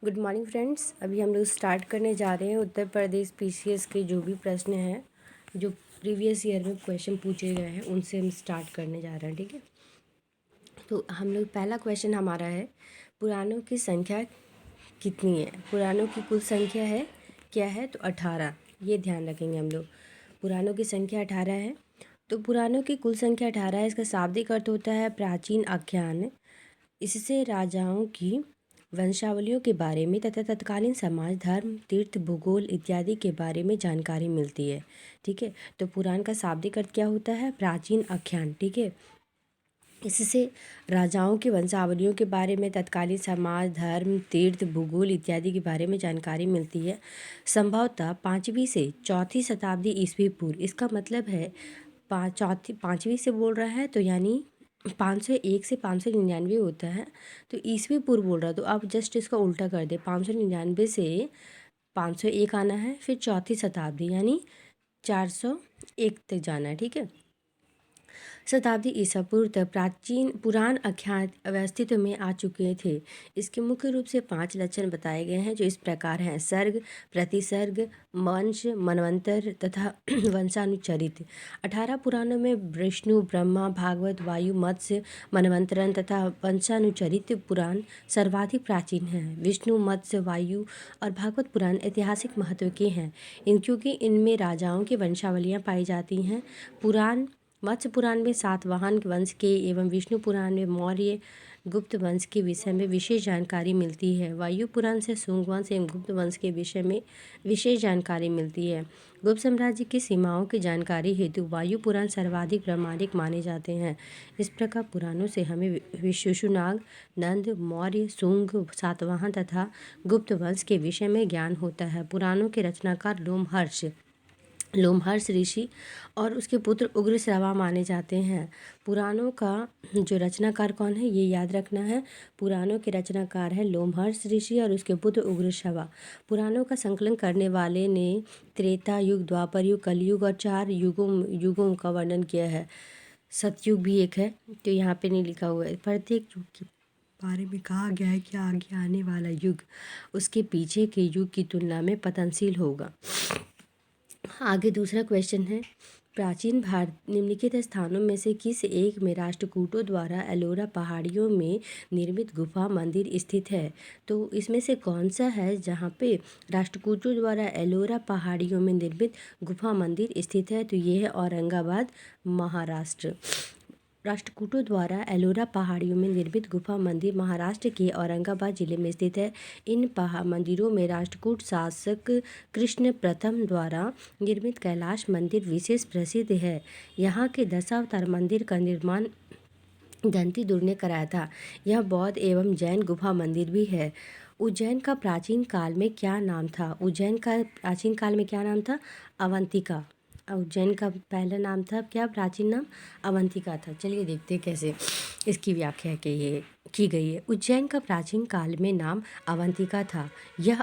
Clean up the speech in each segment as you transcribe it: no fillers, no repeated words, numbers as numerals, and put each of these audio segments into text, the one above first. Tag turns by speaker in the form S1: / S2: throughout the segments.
S1: Good morning friends. अभी हम लोग स्टार्ट करने जा रहे हैं उत्तर प्रदेश पीसीएस के जो भी प्रश्न हैं, जो प्रीवियस ईयर में क्वेश्चन पूछे गए हैं, उनसे हम स्टार्ट करने जा रहे हैं। ठीक है, तो हम लोग पहला क्वेश्चन हमारा है, पुराणों की संख्या कितनी है। पुराणों की कुल संख्या है क्या है, तो 18। ये ध्यान रखेंगे हम लोग। पुराणों की संख्या 18 है। तो पुराणों की कुल संख्या 18 है। इसका शाब्दिक अर्थ होता है प्राचीन आख्यान। इससे राजाओं की वंशावलियों के बारे में तथा तत्कालीन समाज, धर्म, तीर्थ, भूगोल इत्यादि के बारे में जानकारी मिलती है। ठीक है, तो पुराण का शाब्दिक अर्थ क्या होता है, प्राचीन आख्यान। ठीक है, इससे राजाओं की वंशावलियों के बारे में, तत्कालीन समाज, धर्म, तीर्थ, भूगोल इत्यादि के बारे में जानकारी मिलती है। संभवतः 5वीं से 4वीं शताब्दी ईस्वी पूर्व। इसका मतलब है पाँचवीं से बोल रहा है, तो यानी 501 से 599 होता है, तो ईस्वी पूर्व बोल रहा है, तो आप जस्ट इसका उल्टा कर दे। 599 से 501 आना है, फिर 4वीं शताब्दी यानी 401 तक जाना है। ठीक है, शताब्दी ईसा पूर्व तक प्राचीन पुराण आख्यान अस्तित्व में आ चुके थे। इसके मुख्य रूप से 5 लक्षण बताए गए हैं, जो इस प्रकार हैं: सर्ग, प्रतिसर्ग, वंश, मनवंतर तथा वंशानुचरित। 18 पुराणों में विष्णु, ब्रह्मा, भागवत, वायु, मत्स्य, मनवंतरन तथा वंशानुचरित पुराण सर्वाधिक प्राचीन हैं। विष्णु, मत्स्य, वायु और भागवत पुराण ऐतिहासिक महत्व के हैं क्योंकि इनमें राजाओं की वंशावलियाँ पाई जाती हैं। पुराण मत्स्य पुराण में सातवाहन वंश के एवं विष्णु पुराण में मौर्य गुप्त वंश के विषय में विशेष जानकारी मिलती है। वायु पुराण से शुंग वंश एवं गुप्त वंश के विषय में विशेष जानकारी मिलती है। गुप्त साम्राज्य की सीमाओं की जानकारी हेतु वायु पुराण सर्वाधिक प्रामाणिक माने जाते हैं। इस प्रकार पुराणों से हमें शिशुनाग, नंद, मौर्य, शुंग, सातवाहन तथा गुप्त वंश के विषय में ज्ञान होता है। पुराणों के रचनाकार लोमहर्ष ऋषि और उसके पुत्र उग्रश्रवा माने जाते हैं। पुराणों का जो रचनाकार कौन है, ये याद रखना है। पुराणों के रचनाकार है लोमहर्ष ऋषि और उसके पुत्र उग्रश्रवा। पुराणों का संकलन करने वाले ने त्रेता युग, द्वापर युग, कलयुग और 4 युगों का वर्णन किया है। सतयुग भी एक है, तो यहाँ पे नहीं लिखा हुआ है। प्रत्येक युग के बारे में कहा गया है कि आगे आने वाला युग उसके पीछे के युग की तुलना में पतनशील होगा। आगे दूसरा क्वेश्चन है, प्राचीन भारत निम्नलिखित स्थानों में से किस एक में राष्ट्रकूटों द्वारा एलोरा पहाड़ियों में निर्मित गुफा मंदिर स्थित है। तो इसमें से कौन सा है जहाँ पे राष्ट्रकूटों द्वारा एलोरा पहाड़ियों में निर्मित गुफा मंदिर स्थित है, तो ये है औरंगाबाद, महाराष्ट्र। राष्ट्रकूटों द्वारा एलोरा पहाड़ियों में निर्मित गुफा मंदिर महाराष्ट्र के औरंगाबाद जिले में स्थित है। इन मंदिरों में राष्ट्रकूट शासक कृष्ण प्रथम द्वारा निर्मित कैलाश मंदिर विशेष प्रसिद्ध है। यहाँ के दशावतार मंदिर का निर्माण दंती दुर्र ने कराया था। यह बौद्ध एवं जैन गुफा मंदिर भी है। उज्जैन का प्राचीन काल में क्या नाम था। उज्जैन का प्राचीन काल में क्या नाम था, अवंतिका। उज्जैन का पहला नाम था क्या, प्राचीन नाम अवंतिका था। चलिए देखते हैं कैसे इसकी व्याख्या की गई है। उज्जैन का प्राचीन काल में नाम अवंतिका था। यह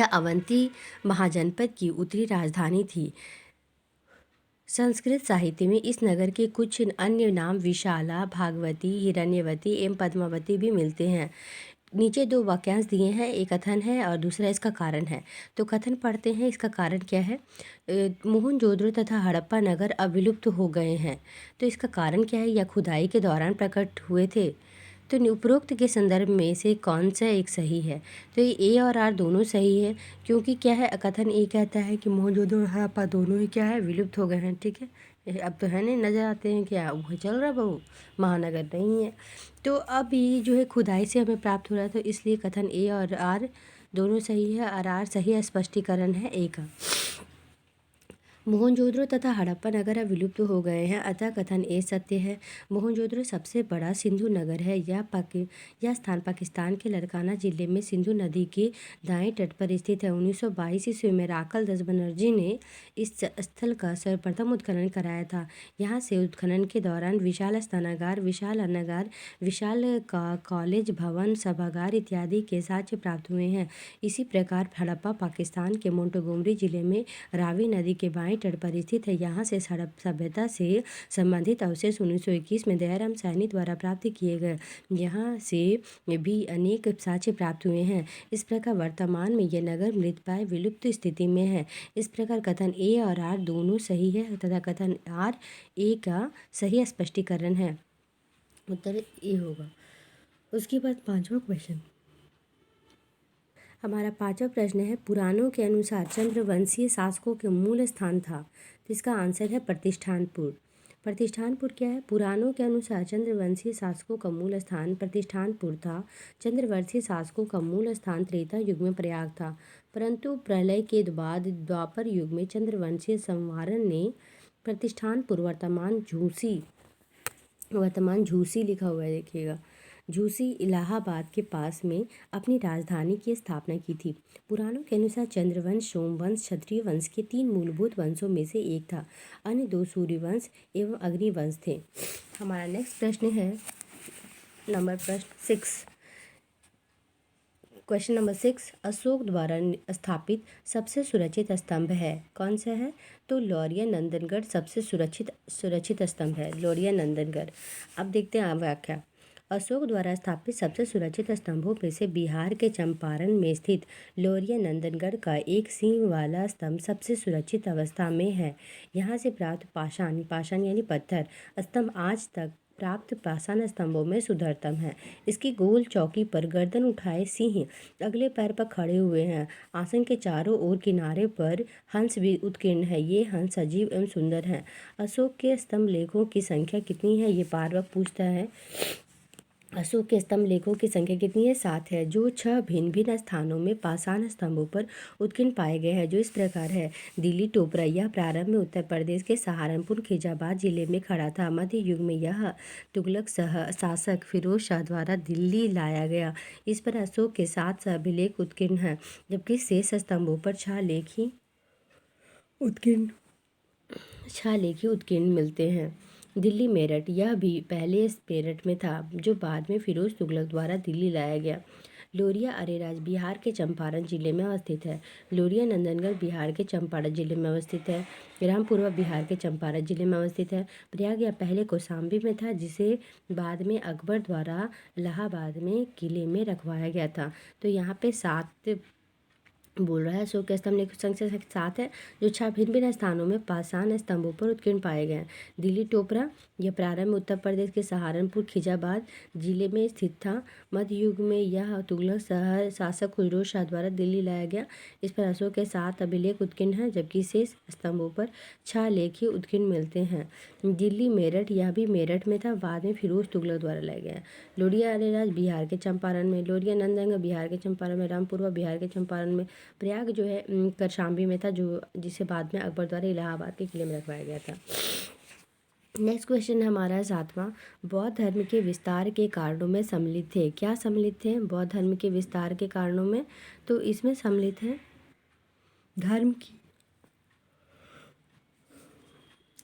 S1: अवंती महाजनपद की उत्तरी राजधानी थी। संस्कृत साहित्य में इस नगर के कुछ अन्य नाम विशाला, भागवती, हिरण्यवती एवं पद्मावती भी मिलते हैं। नीचे 2 वाक्यांश दिए हैं, एक कथन है और दूसरा इसका कारण है। तो कथन पढ़ते हैं, इसका कारण क्या है। मोहनजोदड़ो तथा हड़प्पा नगर अब विलुप्त हो गए हैं। तो इसका कारण क्या है, यह खुदाई के दौरान प्रकट हुए थे। तो उपरोक्त के संदर्भ में से कौन सा एक सही है। तो ये ए और आर दोनों सही है, क्योंकि क्या है, कथन ए कहता है कि मोहनजोदड़ो और हड़प्पा दोनों ही क्या है, विलुप्त हो गए हैं। ठीक है, अब तो है नहीं, नज़र आते हैं क्या, वो चल रहा बहु महानगर नहीं है। तो अब ये जो है खुदाई से हमें प्राप्त हो रहा है, तो इसलिए कथन ए और आर दोनों सही है और आर सही स्पष्टीकरण है ए का। मोहनजोदड़ो तथा हड़प्पा नगर अब विलुप्त हो गए हैं, अतः कथन ए सत्य है। मोहनजोदड़ो सबसे बड़ा सिंधु नगर है। यह स्थान पाकिस्तान के लड़काना जिले में सिंधु नदी के दाएं तट पर स्थित है। 1922 ईस्वी में राकल दस बनर्जी ने इस स्थल का सर्वप्रथम उत्खनन कराया था। यहाँ से उत्खनन के दौरान विशाल स्नानागार, विशाल अन्नागार, विशाल कॉलेज भवन, सभागार इत्यादि के साक्ष्य प्राप्त हुए हैं। इसी प्रकार हड़प्पा पाकिस्तान के मोंटोगोमरी जिले में रावी नदी के बाएं तराई तट पर स्थित है। यहाँ से हड़प्पा सभ्यता से संबंधित अवशेष 1921 में दयाराम साहनी द्वारा प्राप्त किए गए। यहाँ से भी अनेक साक्ष्य प्राप्त हुए हैं। इस प्रकार वर्तमान में यह नगर मृतप्राय विलुप्त स्थिति में है। इस प्रकार कथन ए और आर दोनों सही है तथा कथन आर ए का सही स्पष्टीकरण है। उत्तर ए होगा। उसके बाद पांचवा क्वेश्चन, हमारा पांचवा प्रश्न है, पुराणों के अनुसार चंद्रवंशीय शासकों के मूल स्थान था। तो इसका आंसर है प्रतिष्ठानपुर। प्रतिष्ठानपुर क्या है? पुराणों के अनुसार चंद्रवंशीय शासकों का मूल स्थान प्रतिष्ठानपुर था। चंद्रवंशीय शासकों का मूल स्थान त्रेता युग में प्रयाग था, परंतु प्रलय के बाद द्वापर युग में चंद्रवंशीय संवारण ने प्रतिष्ठानपुर वर्तमान झूसी लिखा हुआ है, देखिएगा, झूसी इलाहाबाद के पास में अपनी राजधानी की स्थापना की थी। पुराणों के अनुसार चंद्रवंश सोमवंश क्षत्रिय वंश के 3 मूलभूत वंशों में से एक था। अन्य 2 सूर्यवंश एवं अग्निवंश थे। हमारा नेक्स्ट प्रश्न है प्रश्न 6। क्वेश्चन नंबर 6, अशोक द्वारा स्थापित सबसे सुरक्षित स्तंभ है, कौन सा है? तो लौरिया नंदनगढ़ सबसे सुरक्षित स्तंभ है, लौरिया नंदनगढ़। अब देखते हैं व्याख्या। अशोक द्वारा स्थापित सबसे सुरक्षित स्तंभों में से बिहार के चंपारण में स्थित लौरिया नंदनगढ़ का एक सिंह वाला स्तंभ सबसे सुरक्षित अवस्था में है। यहाँ से प्राप्त पाषाण यानी पत्थर स्तंभ आज तक प्राप्त पाषाण स्तंभों में सुंदरतम है। इसकी गोल चौकी पर गर्दन उठाए सिंह अगले पैर पर खड़े हुए हैं। आसन के चारों ओर किनारे पर हंस भी उत्कीर्ण है। ये हंस सजीव एवं सुंदर हैं। अशोक के स्तंभ लेखों की संख्या कितनी है? ये पार्वक पूछता है। अशोक के स्तंभ लेखों की संख्या कितनी है? 7 है, जो 6 भिन्न भिन्न स्थानों में पाषाण स्तंभों पर उत्कीर्ण पाए गए हैं, जो इस प्रकार है। दिल्ली टोपरा, यह प्रारंभ में उत्तर प्रदेश के सहारनपुर खिजाबाद जिले में खड़ा था। मध्य युग में यह तुगलक शासक फिरोज शाह द्वारा दिल्ली लाया गया। इस पर अशोक के 7 अभिलेख उत्कीर्ण हैं, जबकि शेष स्तंभों पर 6 लेख ही उत्कीर्ण मिलते हैं। दिल्ली मेरठ, यह भी पहले मेरठ में था, जो बाद में फिरोज तुगलक द्वारा दिल्ली लाया गया। लोरिया अरेराज बिहार के चंपारण जिले में अवस्थित है। लोरिया नंदनगढ़ बिहार के चंपारण जिले में अवस्थित है। रामपुरवा बिहार के चंपारण जिले में अवस्थित है। प्रयाग यह पहले कौशाम्बी में था, जिसे बाद में अकबर द्वारा इलाहाबाद में किले में रखवाया गया था। तो यहाँ पे 7 बोल रहा है। अशोक के स्तंभ संख्या 7 है, जो 6 भिन्न भिन्न स्थानों में पाषाण स्तंभों पर उत्कीर्ण पाए गए हैं। दिल्ली टोपरा, यह प्रारंभ में उत्तर प्रदेश के सहारनपुर खिजाबाद जिले में स्थित था। मध्य युग में यह तुगलक शासक फिरोज शाह द्वारा दिल्ली लाया गया। इस पर अशोक के 7 अभिलेख उत्कीर्ण हैं, जबकि शेष स्तंभों पर 6 लेख ही उत्कीर्ण मिलते हैं। दिल्ली मेरठ, यह भी मेरठ में था, बाद में फिरोज तुगलक द्वारा लाया गया। लोरिया अरेराज बिहार के चंपारण में, लोरिया नंदनगढ़ बिहार के चंपारण में, रामपुरवा बिहार के चंपारण में, प्रयाग जो है कौशाम्बी में था, जिसे बाद में अकबर द्वारा इलाहाबाद के किले में रखवाया गया था। नेक्स्ट क्वेश्चन हमारा 7वां, बौद्ध धर्म के विस्तार के कारणों में सम्मिलित थे। क्या सम्मिलित थे बौद्ध धर्म के विस्तार के कारणों में? तो इसमें सम्मिलित है धर्म की,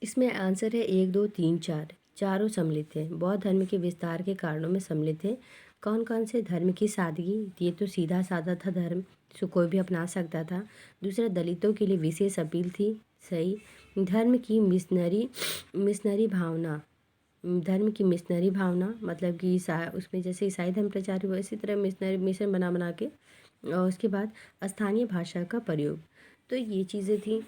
S1: इसमें आंसर है 1, 2, 3, 4, चारों सम्मिलित थे। बौद्ध धर्म के विस्तार के कारणों में सम्मिलित थे। कौन कौन से? धर्म की सादगी, ये तो सीधा साधा था धर्म, इसको कोई भी अपना सकता था। दूसरा, दलितों के लिए विशेष अपील थी, सही। धर्म की मिशनरी भावना, धर्म की मिशनरी भावना मतलब कि उसमें जैसे ईसाई धर्म प्रचार हुआ, इसी तरह मिशन बना के, और उसके बाद स्थानीय भाषा का प्रयोग। तो ये चीज़ें थी,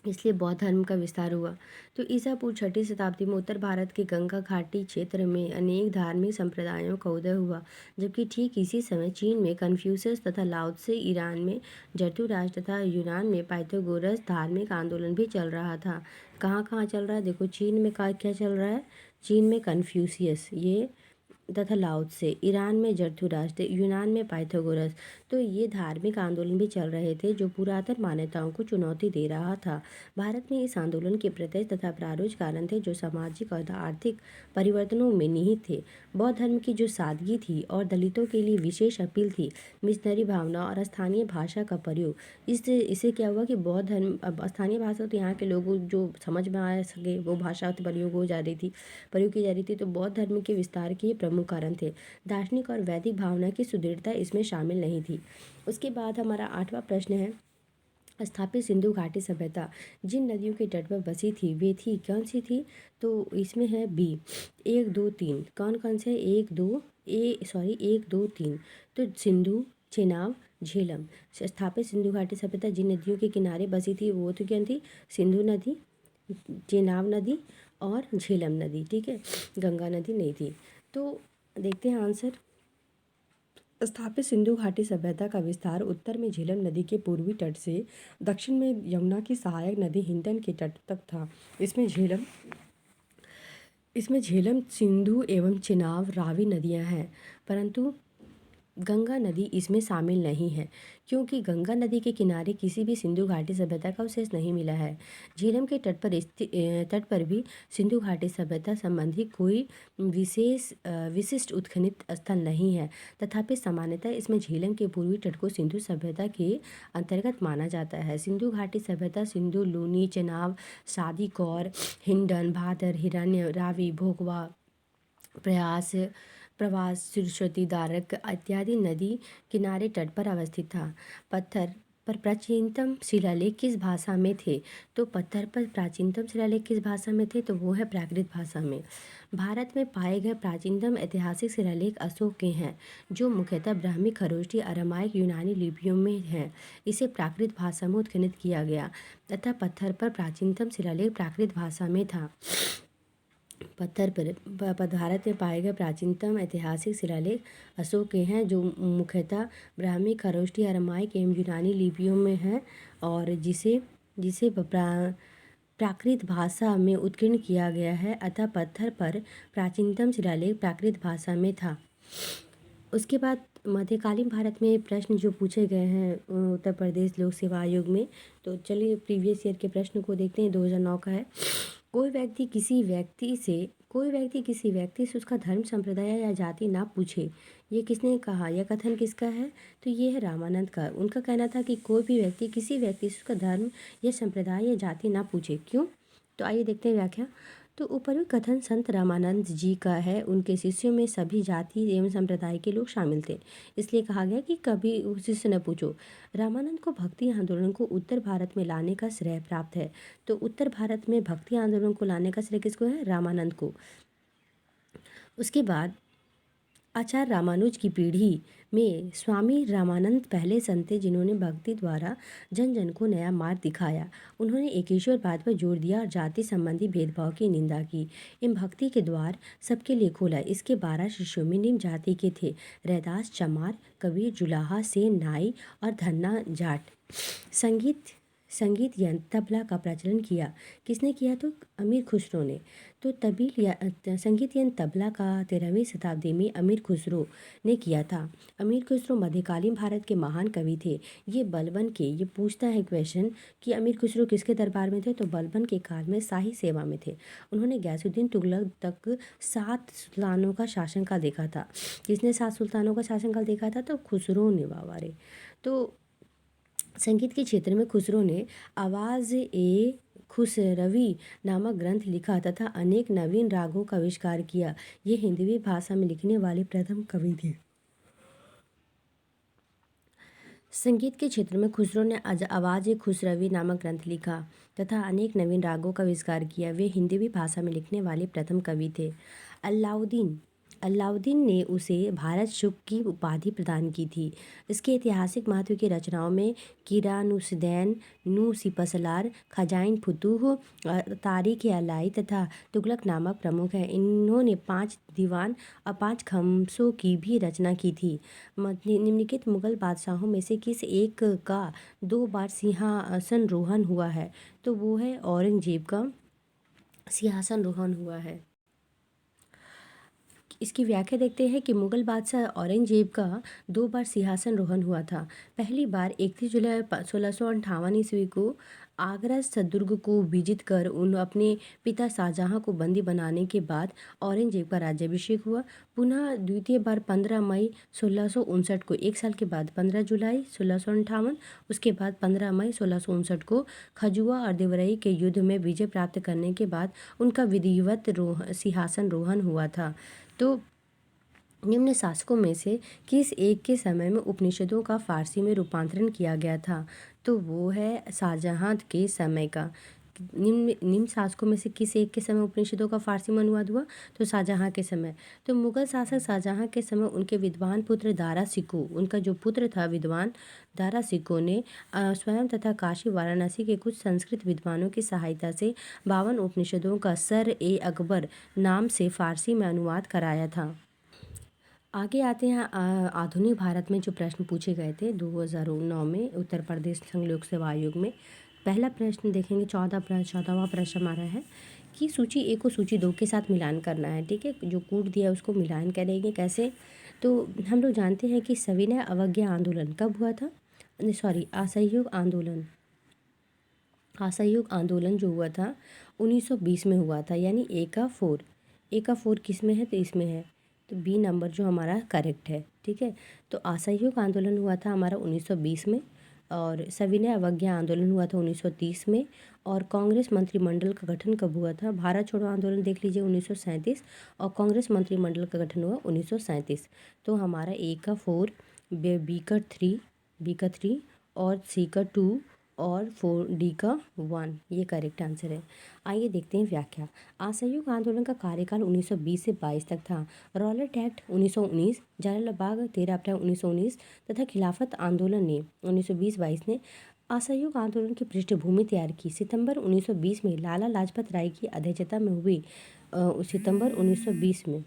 S1: इसलिए बौद्ध धर्म का विस्तार हुआ। तो ईसा पूर्व 6वीं शताब्दी में उत्तर भारत के गंगा घाटी क्षेत्र में अनेक धार्मिक संप्रदायों का उदय हुआ, जबकि ठीक इसी समय चीन में कन्फ्यूशियस तथा लाओ त्से, ईरान में जरथुस्त्र तथा यूनान में पाइथागोरस धार्मिक आंदोलन भी चल रहा था। कहाँ कहाँ चल रहा है? देखो, चीन में क्या चल रहा है? चीन में कन्फ्यूशियस ये तथा लाओ त्से, ईरान में जरथुस्त्र, यूनान में पाइथागोरस। तो ये धार्मिक आंदोलन भी चल रहे थे, जो पुरातन मान्यताओं को चुनौती दे रहा था। भारत में इस आंदोलन के प्रत्यक्ष तथा परोक्ष कारण थे, जो सामाजिक और आर्थिक परिवर्तनों में निहित थे। बौद्ध धर्म की जो सादगी थी और दलितों के लिए विशेष अपील थी, मिशनरी भावना और स्थानीय भाषा का प्रयोग, इससे क्या हुआ कि बौद्ध धर्म, अब स्थानीय भाषा तो यहाँ के लोगों जो समझ में आ सके वो भाषा प्रयोग की जा रही थी। तो बौद्ध धर्म के विस्तार के प्रमुख कारण थे। दार्शनिक और वैदिक भावना की सुदृढ़ता इसमें शामिल नहीं थी। उसके बाद हमारा 8वां प्रश्न है, स्थापित सिंधु घाटी सभ्यता जिन नदियों के तट पर बसी थी वे थी कौन सी थी? तो इसमें है बी 1 2 3। कौन कौन से? 1 2 तो सिंधु, चेनाब, झेलम। स्थापित सिंधु घाटी सभ्यता जिन नदियों के किनारे बसी थी वो तो क्या थी? सिंधु नदी, चेनाब नदी और झेलम नदी। ठीक है, गंगा नदी नहीं थी। तो देखते हैं आंसर। स्थापित सिंधु घाटी सभ्यता का विस्तार उत्तर में झेलम नदी के पूर्वी तट से दक्षिण में यमुना की सहायक नदी हिंडन के तट तक था। इसमें झेलम, सिंधु एवं चेनाब, रावी नदियां हैं, परंतु गंगा नदी इसमें शामिल नहीं है, क्योंकि गंगा नदी के किनारे किसी भी सिंधु घाटी सभ्यता का अवशेष नहीं मिला है। झेलम के तट पर भी सिंधु घाटी सभ्यता संबंधी कोई विशिष्ट उत्खनित स्थल नहीं है। तथापि सामान्यतः इसमें झेलम के पूर्वी तट को सिंधु सभ्यता के अंतर्गत माना जाता है। सिंधु घाटी सभ्यता सिंधु, लूनी, चेनाब, शादी कौर, हिंडन, भादर, हिरण्य, रावी, भोगवा, प्रवास, सरस्वती, दारक इत्यादि नदी किनारे तट पर अवस्थित था। पत्थर पर प्राचीनतम शिलालेख किस भाषा में थे? तो पत्थर पर प्राचीनतम शिलालेख किस भाषा में थे? तो वो है प्राकृत भाषा में। भारत में पाए गए प्राचीनतम ऐतिहासिक शिलालेख अशोक के हैं, जो मुख्यतः ब्राह्मी, खरोष्टी, अरामाइक, यूनानी लिपियों में हैं। इसे प्राकृत भाषा में उत्खनित किया गया तथा पत्थर पर प्राचीनतम शिलालेख प्राकृत भाषा में था। पत्थर पर भारत में पाए गए प्राचीनतम ऐतिहासिक शिलालेख अशोक के हैं, जो मुख्यतः ब्राह्मी, खरोष्टी, अरामाइक एवं यूनानी लिपियों में हैं और जिसे जिसे प्राकृत भाषा में उत्कीर्ण किया गया है। अतः पत्थर पर प्राचीनतम शिलालेख प्राकृत भाषा में था। उसके बाद मध्यकालीन भारत में प्रश्न जो पूछे गए हैं उत्तर प्रदेश लोक सेवा आयोग में, तो चलिए प्रीवियस ईयर के प्रश्न को देखते हैं। 2009 का है। कोई व्यक्ति किसी व्यक्ति से उसका धर्म, संप्रदाय या जाति ना पूछे, ये किसने कहा? यह कथन किसका है? तो ये है रामानंद का। उनका कहना था कि कोई भी व्यक्ति किसी व्यक्ति से उसका धर्म या संप्रदाय या जाति ना पूछे। क्यों? तो आइए देखते हैं व्याख्या। तो ऊपरी कथन संत रामानंद जी का है। उनके शिष्यों में सभी जाति एवं संप्रदाय के लोग शामिल थे, इसलिए कहा गया कि कभी उसी से न पूछो। रामानंद को भक्ति आंदोलन को उत्तर भारत में लाने का श्रेय प्राप्त है। तो उत्तर भारत में भक्ति आंदोलन को लाने का श्रेय किसको है? रामानंद को। उसके बाद आचार्य रामानुज की पीढ़ी में स्वामी रामानंद पहले संत थे जिन्होंने भक्ति द्वारा जन जन को नया मार्ग दिखाया। उन्होंने एकेश्वरवाद पर जोर दिया और जाति संबंधी भेदभाव की निंदा की। इन भक्ति के द्वार सबके लिए खोला। इसके 12 शिष्यों में निम्न जाति के थे: रैदास, चमार, कबीर, जुलाहा, सेन, नाई और धन्ना जाट। संगीत यंत्र तबला का प्रचलन किया। किसने किया? तो अमीर खुसरो ने। तो संगीत यंत्र तबला का 13वीं शताब्दी में अमीर खुसरो ने किया था। अमीर खुसरो मध्यकालीन भारत के महान कवि थे। ये पूछता है क्वेश्चन कि अमीर खुसरो किसके दरबार में थे? तो बलबन के काल में शाही सेवा में थे। उन्होंने गयासुद्दीन तुगलक तक 7 सुल्तानों का शासनकाल देखा था। किसने 7 सुल्तानों का शासनकाल देखा था? तो खुसरो ने बाबा। तो संगीत के क्षेत्र में खुसरो ने खुसरवी नामक ग्रंथ लिखा तथा अनेक नवीन रागों का आविष्कार किया। ये हिंदवी भाषा में लिखने वाले प्रथम कवि थे। संगीत के क्षेत्र में खुसरो ने खुसरवी नामक ग्रंथ लिखा तथा अनेक नवीन रागों का आविष्कार किया। वे हिंदवी भाषा में लिखने वाले प्रथम कवि थे। अलाउद्दीन ने उसे भारत शुक की उपाधि प्रदान की थी। इसके ऐतिहासिक महत्व की रचनाओं में कीरानुसदैन, नू सिपसलार, खजाइन फुतूह, तारीख अलाई तथा तुगलक नामक प्रमुख है। इन्होंने 5 दीवान और 5 खमसों की भी रचना की थी। निम्नलिखित मुगल बादशाहों में से किस एक का 2 बार सिंहासन रोहन हुआ है? तो वो है औरंगजेब का सिंहासन रोहन हुआ है। इसकी व्याख्या देखते हैं कि मुगल बादशाह औरंगजेब का 2 बार सिंहासन रोहन हुआ था। पहली बार 31 जुलाई 1658 ईस्वी को आगरा सदुर्ग को विजित कर अपने पिता शाहजहां को बंदी बनाने के बाद औरंगजेब का राज्याभिषेक हुआ। पुनः द्वितीय बार 15 मई 1659 को, 1 साल के बाद 15 जुलाई 1658, उसके बाद 15 मई 1659 को खजुआ और देवरई के युद्ध में विजय प्राप्त करने के बाद उनका विधिवत सिंहासन रोहन हुआ था। तो निम्न शासकों में से किस एक के समय में उपनिषदों का फारसी में रूपांतरण किया गया था? तो वो है शाहजहाँ के समय का। निम्न शासकों में से किस एक के समय उपनिषदों का फारसी में अनुवाद हुआ? तो शाहजहाँ के समय। तो मुगल शासक शाहजहाँ के समय उनके विद्वान पुत्र दारा शिकोह, उनका जो पुत्र था विद्वान दारा शिकोह ने स्वयं तथा काशी वाराणसी के कुछ संस्कृत विद्वानों की सहायता से 52 उपनिषदों का सर ए अकबर नाम से फारसी में अनुवाद कराया था। आगे आते हैं आधुनिक भारत में जो प्रश्न पूछे गए थे 2009 में उत्तर प्रदेश संघ लोक सेवा आयोग में। पहला प्रश्न देखेंगे, 14वां प्रश्न हमारा है कि सूची ए को सूची 2 के साथ मिलान करना है। ठीक है, जो कूट दिया है उसको मिलान करेंगे कैसे? तो हम लोग जानते हैं कि सविनय अवज्ञा आंदोलन कब हुआ था? सॉरी, असहयोग आंदोलन। असहयोग आंदोलन जो हुआ था 1920 में हुआ था, यानी ए का 4 किस में है? तो इसमें है, तो बी नंबर जो हमारा करेक्ट है। ठीक है, तो असहयोग आंदोलन हुआ था हमारा 1920 में, और सविनय अवज्ञा आंदोलन हुआ था 1930 में, और कांग्रेस मंत्रिमंडल का गठन कब हुआ था? भारत छोड़ो आंदोलन देख लीजिए 1937, और कांग्रेस मंत्रिमंडल का गठन हुआ 1937। तो हमारा ए का 4, बी का 3 और सी का 2 और 4, डी का 1 ये करेक्ट आंसर है। आइए देखते हैं व्याख्या। असहयोग आंदोलन का कार्यकाल 1920 से 22 तक था। रॉलेट एक्ट 1919, जालियांवाला बाग 13 अप्रैल 1919 तथा खिलाफत आंदोलन ने 1920-22 ने असहयोग आंदोलन की पृष्ठभूमि तैयार की। सितंबर 1920 में लाला लाजपत राय की अध्यक्षता में हुई सितंबर 1920 में